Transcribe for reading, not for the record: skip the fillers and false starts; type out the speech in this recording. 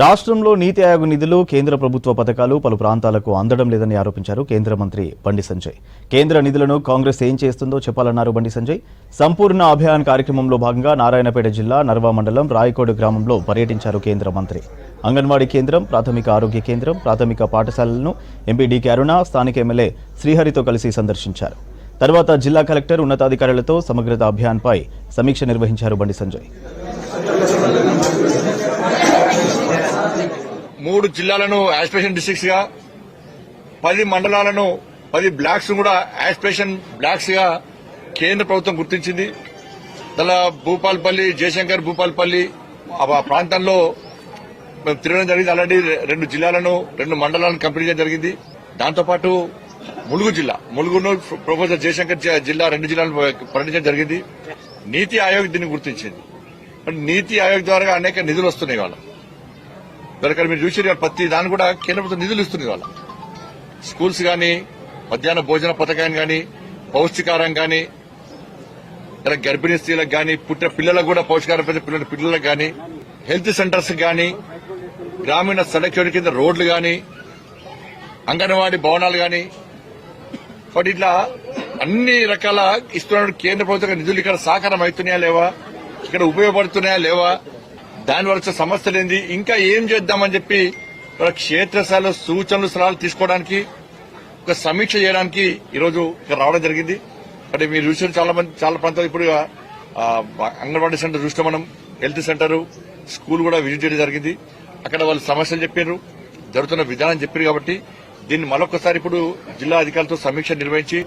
రాష్ట్రంలో నీతి ఆయోగ్ నిధులు కేంద్ర ప్రభుత్వ పథకాలు పలు ప్రాంతాలకు అందడం లేదని ఆరోపించారు కేంద్ర మంత్రి బండి సంజయ్. కేంద్ర నిధులను కాంగ్రెస్ ఏం చేస్తుందో చెప్పాలన్నారు బండి సంజయ్. సంపూర్ణ అభియాన్ కార్యక్రమంలో భాగంగా నారాయణపేట జిల్లా నర్వా మండలం రాయకోడు గ్రామంలో పర్యటించారు కేంద్ర మంత్రి. అంగన్వాడీ కేంద్రం, ప్రాథమిక ఆరోగ్య కేంద్రం, ప్రాథమిక పాఠశాలలను ఎంపీ డి అరుణ, స్థానిక ఎమ్మెల్యే శ్రీహరితో కలిసి సందర్శించారు. తర్వాత జిల్లా కలెక్టర్, ఉన్నతాధికారులతో సమగ్రత అభియాన్పై సమీక్ష నిర్వహించారు బండి సంజయ్. 3 జిల్లాలను యాస్పిరేషన్ డిస్ట్రిక్ట్స్ గా, 10 మండలాలను 10 బ్లాక్స్ కూడా యాస్పిరేషన్ బ్లాక్స్ గా కేంద్ర ప్రభుత్వం గుర్తించింది. దానిలో భూపాల్పల్లి, జయశంకర్ భూపాల్పల్లి ఆ ప్రాంతంలో మేము తిరగడం జరిగింది. ఆల్రెడీ 2 జిల్లాలను 2 మండలాలను కంప్లీట్ చేయడం జరిగింది. దాంతోపాటు ములుగును ప్రొఫెసర్ జయశంకర్ జిల్లా 2 జిల్లాలను పర్యటించడం జరిగింది. నీతి ఆయోగ్ దీన్ని గుర్తించింది. నీతి ఆయోగ్ ద్వారా అనేక నిధులు వస్తున్నాయి. వాళ్ళ ఇక్కడ మీరు చూసి ప్రతి దాన్ని కూడా కేంద్ర ప్రభుత్వం నిధులు ఇస్తుంది. వాళ్ళ స్కూల్స్ గానీ, మధ్యాహ్న భోజన పథకాన్ని గానీ, పౌష్టికారం గానీ, ఇలా గర్భిణీ స్త్రీలకు గానీ, పుట్టిన పిల్లలకు కూడా పౌష్టికారం పిల్లలకు గానీ, హెల్త్ సెంటర్స్ గానీ, గ్రామీణ సడక్ యోజన కింద రోడ్లు గానీ, అంగన్వాడీ భవనాలు గానీ, కాబట్టి ఇట్లా అన్ని రకాల ఇస్తున్న కేంద్ర ప్రభుత్వ నిధులు ఇక్కడ సాకారం అవుతున్నాయా లేవా, ఇక్కడ ఉపయోగపడుతున్నాయా లేవా, దానివల్ల వచ్చే సమస్యలు ఏంది, ఇంకా ఏం చేద్దామని చెప్పి క్షేత్రస్థాయిలో సూచనలు సలహాలు తీసుకోవడానికి, ఒక సమీక్ష చేయడానికి ఈరోజు ఇక్కడ రావడం జరిగింది. అంటే మీరు చూసిన చాలా ప్రాంతాలు ఇప్పుడు అంగన్వాడీ సెంటర్ చూస్తే మనం, హెల్త్ సెంటర్, స్కూల్ కూడా విజిట్ చేయడం జరిగింది. అక్కడ వాళ్ళు సమస్యలు చెప్పారు, జరుగుతున్న విధానం చెప్పారు. కాబట్టి దీన్ని మరొకసారి ఇప్పుడు జిల్లా అధికారులతో సమీక్ష నిర్వహించి